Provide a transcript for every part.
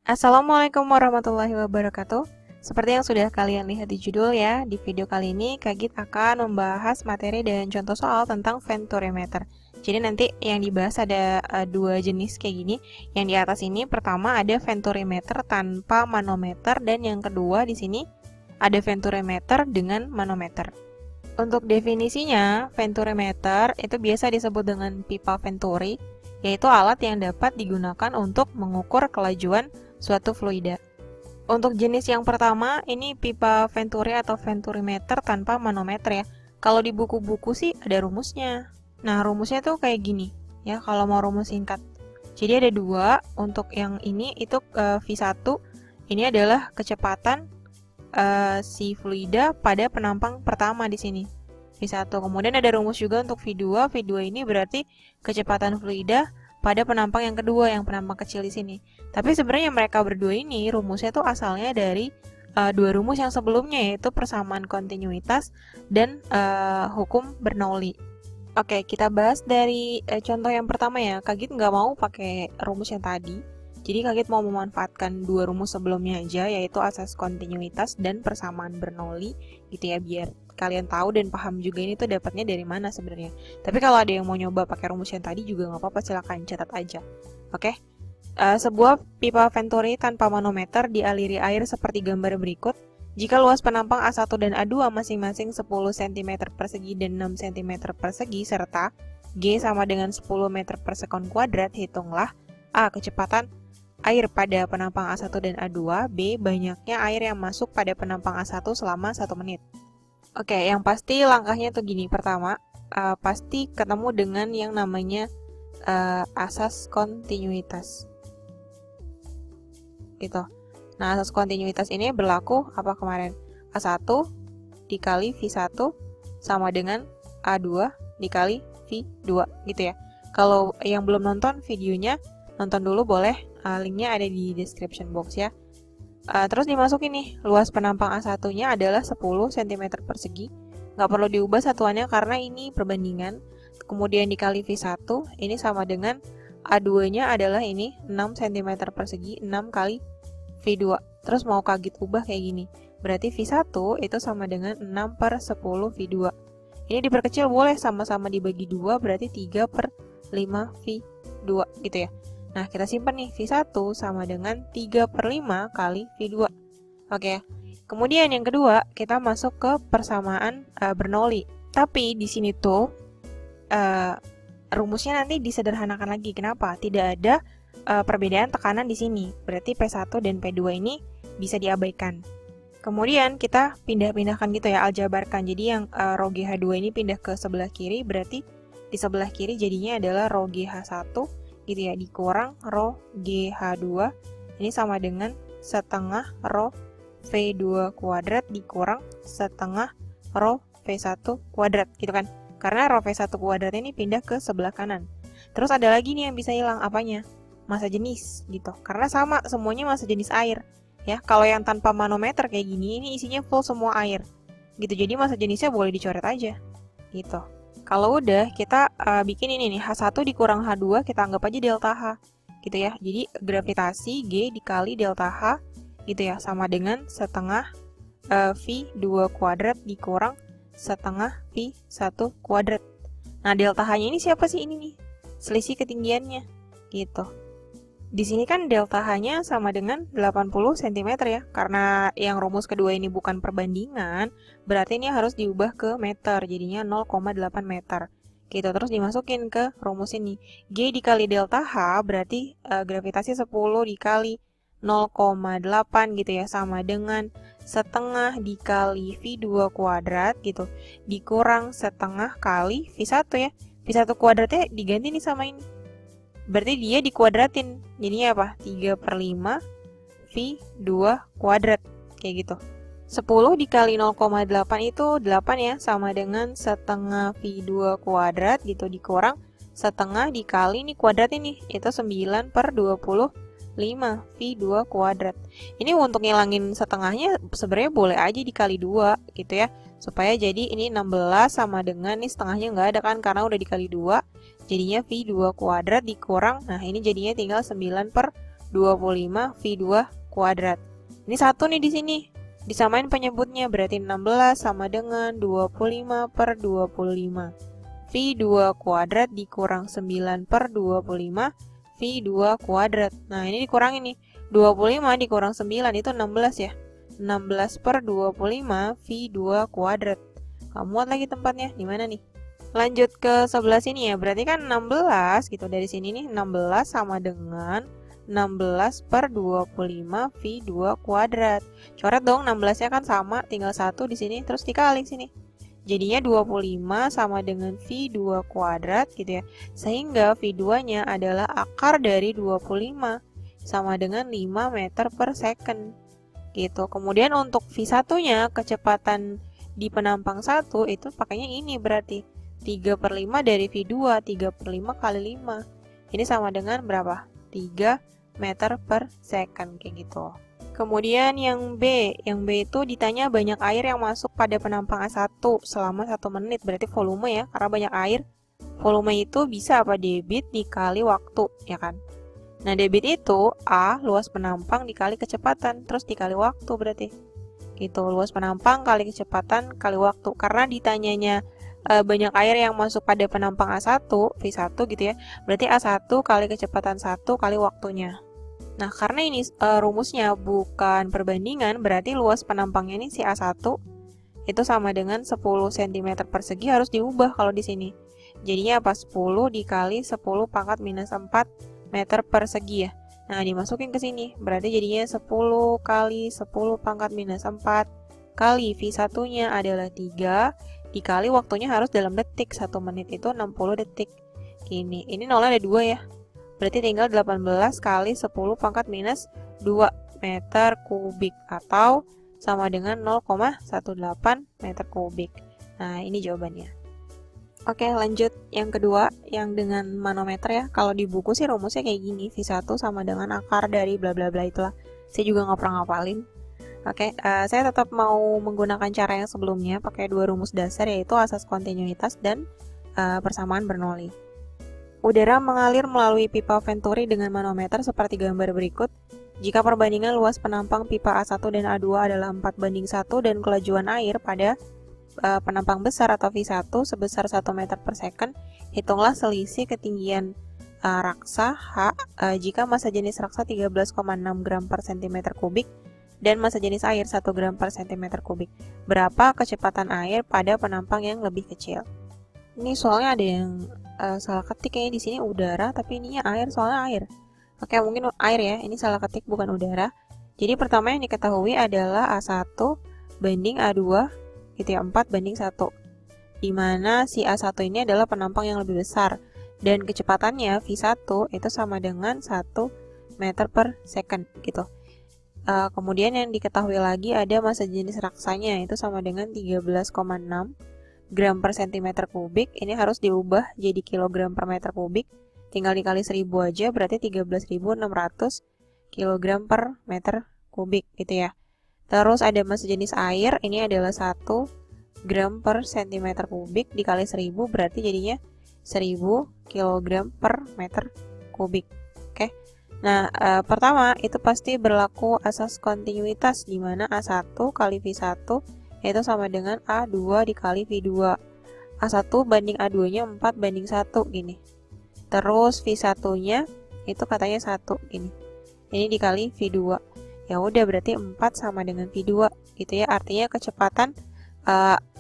Assalamualaikum warahmatullahi wabarakatuh. Seperti yang sudah kalian lihat di judul ya, di video kali ini Kak Git akan membahas materi dan contoh soal tentang venturimeter. Jadi nanti yang dibahas ada dua jenis kayak gini. Yang di atas ini pertama ada venturimeter tanpa manometer dan yang kedua di sini ada venturimeter dengan manometer. Untuk definisinya, venturimeter itu biasa disebut dengan pipa venturi, yaitu alat yang dapat digunakan untuk mengukur kelajuan suatu fluida. Untuk jenis yang pertama, ini pipa venturi atau venturimeter tanpa manometer ya. Kalau di buku-buku sih ada rumusnya. Nah, rumusnya tuh kayak gini ya, kalau mau rumus singkat. Jadi ada dua, untuk yang ini itu V1, ini adalah kecepatan si fluida pada penampang pertama di sini. V1. Kemudian ada rumus juga untuk V2. V2 ini berarti kecepatan fluida pada penampang yang kedua, yang penampang kecil di sini. Tapi sebenarnya mereka berdua ini rumusnya tuh asalnya dari dua rumus yang sebelumnya, yaitu persamaan kontinuitas dan hukum Bernoulli. Oke, kita bahas dari contoh yang pertama ya. Kak Git nggak mau pakai rumus yang tadi. Jadi Kak Git mau memanfaatkan dua rumus sebelumnya aja, yaitu asas kontinuitas dan persamaan Bernoulli gitu ya, biar kalian tahu dan paham juga ini tuh dapatnya dari mana sebenarnya. Tapi kalau ada yang mau nyoba pakai rumus yang tadi juga nggak apa-apa, silakan catat aja. Oke. Sebuah pipa venturi tanpa manometer dialiri air seperti gambar berikut. Jika luas penampang A1 dan A2 masing-masing 10 cm persegi dan 6 cm persegi serta G sama dengan 10 meter per sekon kuadrat, hitunglah A. Kecepatan air pada penampang A1 dan A2, B. Banyaknya air yang masuk pada penampang A1 selama 1 menit. Oke, yang pasti langkahnya tuh gini. Pertama, pasti ketemu dengan yang namanya asas kontinuitas. Gitu. Nah, asas kontinuitas ini berlaku apa kemarin? A1 dikali V1 sama dengan A2 dikali V2 gitu ya. Kalau yang belum nonton videonya, nonton dulu boleh, linknya ada di description box ya. Terus dimasukin nih, luas penampang A1-nya adalah 10 cm persegi. Nggak perlu diubah satuannya karena ini perbandingan. Kemudian dikali V1, ini sama dengan A2-nya adalah ini 6 cm persegi, 6 kali V2. Terus mau Kak Git ubah kayak gini. Berarti V1 itu sama dengan 6 per 10 V2. Ini diperkecil boleh, sama-sama dibagi 2, berarti 3 per 5 V2 gitu ya. Nah, kita simpan nih, V1 sama dengan 3 per 5 kali V2. Oke, kemudian yang kedua, kita masuk ke persamaan Bernoulli. Tapi di sini tuh, rumusnya nanti disederhanakan lagi. Kenapa? Tidak ada perbedaan tekanan di sini. Berarti P1 dan P2 ini bisa diabaikan. Kemudian kita pindah-pindahkan gitu ya, aljabarkan. Jadi yang rho GH2 ini pindah ke sebelah kiri, berarti di sebelah kiri jadinya adalah rho GH1 gitu ya, dikurang rho GH2 ini sama dengan setengah rho V2 kuadrat dikurang setengah rho V1 kuadrat gitu kan, karena rho V1 kuadrat ini pindah ke sebelah kanan. Terus ada lagi nih yang bisa hilang, apanya? Massa jenis gitu, karena sama semuanya massa jenis air ya. Kalau yang tanpa manometer kayak gini, ini isinya full semua air gitu, jadi massa jenisnya boleh dicoret aja gitu. Kalau udah, kita bikin ini nih, H1 dikurang H2, kita anggap aja delta H, gitu ya. Jadi, gravitasi G dikali delta H, gitu ya, sama dengan setengah V2 kuadrat dikurang setengah V1 kuadrat. Nah, delta H-nya ini siapa sih ini nih? Selisih ketinggiannya, gitu. Di sini kan delta H-nya sama dengan 80 cm ya, karena yang rumus kedua ini bukan perbandingan, berarti ini harus diubah ke meter, jadinya 0,8 meter. Gitu, terus dimasukin ke rumus ini. G dikali delta H berarti gravitasi 10 dikali 0,8 gitu ya, sama dengan setengah dikali V2 kuadrat gitu, dikurang setengah kali V1 ya. V1 kuadratnya diganti nih sama ini. Berarti dia dikuadratin, jadinya apa? 3 per 5 V2 kuadrat, kayak gitu. 10 dikali 0,8 itu 8 ya, sama dengan setengah V2 kuadrat gitu, dikurang setengah dikali ini kuadrat ini, itu 9 per 25 V2 kuadrat. Ini untuk ngilangin setengahnya sebenarnya boleh aja dikali 2 gitu ya, supaya jadi ini 16 sama dengan ini setengahnya nggak ada kan, karena udah dikali 2. Jadinya V2 kuadrat dikurang, nah ini jadinya tinggal 9 per 25 V2 kuadrat. Ini satu nih di sini. Disamain penyebutnya, berarti 16 sama dengan 25 per 25. V2 kuadrat dikurang 9 per 25 V2 kuadrat. Nah, ini dikurangin nih. 25 dikurang 9 itu 16 ya. 16 per 25 V2 kuadrat. Muat lagi tempatnya, di mana nih? Lanjut ke sebelah sini ya, berarti kan 16 gitu. Dari sini nih, 16 sama dengan 16 per 25 V2 kuadrat. Coret dong, 16-nya kan sama, tinggal 1 di sini, terus dikali sini. Jadinya 25 sama dengan V2 kuadrat gitu ya. Sehingga V2-nya adalah akar dari 25 sama dengan 5 meter per second. Gitu. Kemudian untuk V1-nya, kecepatan di penampang 1 itu pakainya ini berarti 3 per 5 dari V2, 3 per 5 kali 5. Ini sama dengan berapa? 3 meter per second kayak gitu. Kemudian yang B itu ditanya banyak air yang masuk pada penampang A1 selama 1 menit, berarti volume ya, karena banyak air. Volume itu bisa apa? Debit dikali waktu, ya kan? Nah, debit itu A, luas penampang dikali kecepatan, terus dikali waktu berarti. Gitu, luas penampang kali kecepatan kali waktu. Karena ditanyanya banyak air yang masuk pada penampang A1, V1 gitu ya, berarti A1 kali kecepatan 1 kali waktunya. Nah, karena ini rumusnya bukan perbandingan, berarti luas penampangnya ini si A1 itu sama dengan 10 cm persegi harus diubah kalau di sini. Jadinya apa? 10 dikali 10 pangkat minus 4 meter persegi ya. Nah, dimasukin ke sini. Berarti jadinya 10 kali 10 pangkat minus 4 kali V1-nya adalah 3 dikali waktunya harus dalam detik. 1 menit itu 60 detik. Gini, ini nolnya ada 2 ya. Berarti tinggal 18 kali 10 pangkat minus 2 meter kubik atau sama dengan 0,18 meter kubik. Nah, ini jawabannya. Oke, lanjut yang kedua, yang dengan manometer ya. Kalau di buku sih rumusnya kayak gini, V1 sama dengan akar dari bla bla bla itulah. Saya juga nggak pernah ngapalin. Oke, saya tetap mau menggunakan cara yang sebelumnya, pakai 2 rumus dasar, yaitu asas kontinuitas dan persamaan Bernoulli. Udara mengalir melalui pipa Venturi dengan manometer seperti gambar berikut. Jika perbandingan luas penampang pipa A1 dan A2 adalah 4:1 dan kelajuan air pada penampang besar atau V1 sebesar 1 meter per second, hitunglah selisih ketinggian raksa H jika massa jenis raksa 13,6 gram per cm kubik dan massa jenis air 1 gram per cm kubik. Berapa kecepatan air pada penampang yang lebih kecil? Ini soalnya ada yang salah ketik kayaknya di sini udara, tapi ininya air, soalnya air. Oke, mungkin air ya, ini salah ketik bukan udara. Jadi pertama yang diketahui adalah A1 banding A2 gitu ya, 4:1. Dimana si A1 ini adalah penampang yang lebih besar dan kecepatannya V1 itu sama dengan 1 meter per second gitu. Kemudian yang diketahui lagi ada massa jenis raksanya itu sama dengan 13,6 gram per centimeter kubik. Ini harus diubah jadi kilogram per meter kubik, tinggal dikali 1000 aja, berarti 13.600 kilogram per meter kubik gitu ya. Terus ada massa jenis air, ini adalah 1 gram per centimeter kubik dikali 1000, berarti jadinya 1000 kilogram per meter kubik. Oke. Nah, pertama itu pasti berlaku asas kontinuitas, di mana A1 kali V1 itu sama dengan A2 dikali V2. A1 banding A2-nya 4:1 gini. Terus V1-nya itu katanya 1 gini. Ini dikali V2. Ya udah, berarti 4 sama dengan V2 gitu ya. Artinya kecepatan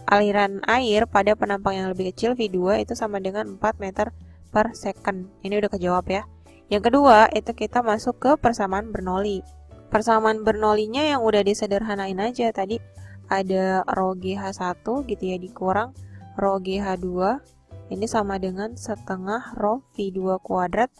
aliran air pada penampang yang lebih kecil V2 itu sama dengan 4 meter per second. Ini udah kejawab ya. Yang kedua, itu kita masuk ke persamaan Bernoulli. Persamaan Bernoulli-nya yang udah disederhanain aja tadi. Ada rho GH1 gitu ya dikurang rho GH2, ini sama dengan setengah rho V2 kuadrat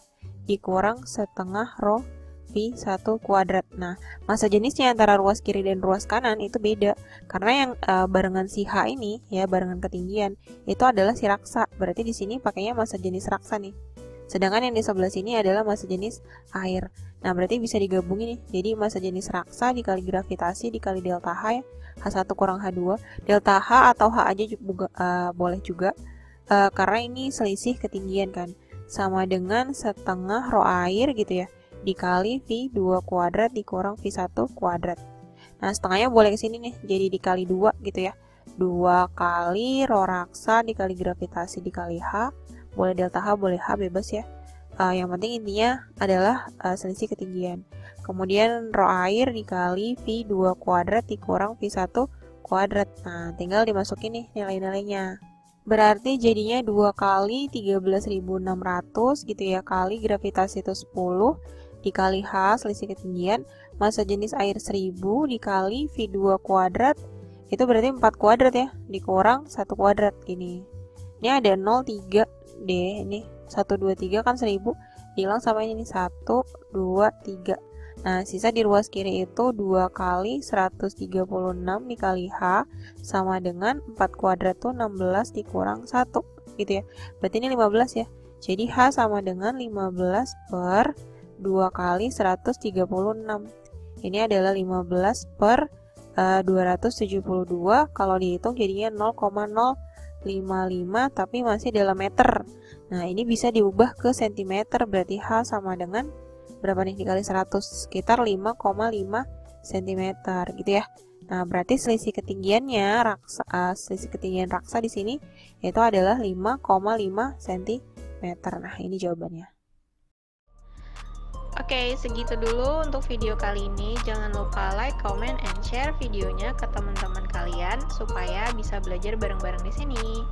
dikurang setengah rho V1 kuadrat. Nah, massa jenisnya antara ruas kiri dan ruas kanan itu beda, karena yang barengan si H ini ya, barengan ketinggian itu adalah si raksa, berarti di sini pakainya massa jenis raksa nih. Sedangkan yang di sebelah sini adalah massa jenis air. Nah, berarti bisa digabungin nih. Jadi massa jenis raksa dikali gravitasi dikali delta H ya. H1 kurang H2. Delta H atau H aja juga, boleh juga. Karena ini selisih ketinggian kan. Sama dengan setengah rho air gitu ya. dikali V2 kuadrat dikurang V1 kuadrat. Nah, setengahnya boleh ke sini nih, jadi dikali 2 gitu ya. 2 kali rho raksa dikali gravitasi dikali H, boleh delta H, boleh H, bebas ya. Yang penting intinya adalah selisih ketinggian. Kemudian rho air dikali V2 kuadrat dikurang V1 kuadrat. Nah, tinggal dimasukin nih nilai-nilainya. Berarti jadinya 2 kali 13.600 gitu ya, kali gravitasi itu 10, dikali H, selisih ketinggian, massa jenis air 1000, dikali V2 kuadrat, itu berarti 4 kuadrat ya, dikurang 1 kuadrat, gini. Ini ada 0, 3, D, ini 1, 2, 3 kan 1000, hilang sama ini 1, 2, 3. Nah, sisa di ruas kiri itu 2 kali 136 dikali H sama dengan 4 kuadrat tuh 16 dikurang 1 gitu ya. Berarti ini 15 ya. Jadi H sama dengan 15 per 2 kali 136. Ini adalah 15 per 272. Kalau dihitung jadinya 0,055 tapi masih dalam meter. Nah, ini bisa diubah ke sentimeter. Berarti H sama dengan berapa nih dikali 100? Sekitar 5,5 cm gitu ya. Nah, berarti selisih ketinggiannya selisih ketinggian raksa di sini itu adalah 5,5 cm. Nah, ini jawabannya. Oke, segitu dulu untuk video kali ini. Jangan lupa like, comment, and share videonya ke teman-teman kalian supaya bisa belajar bareng-bareng di sini.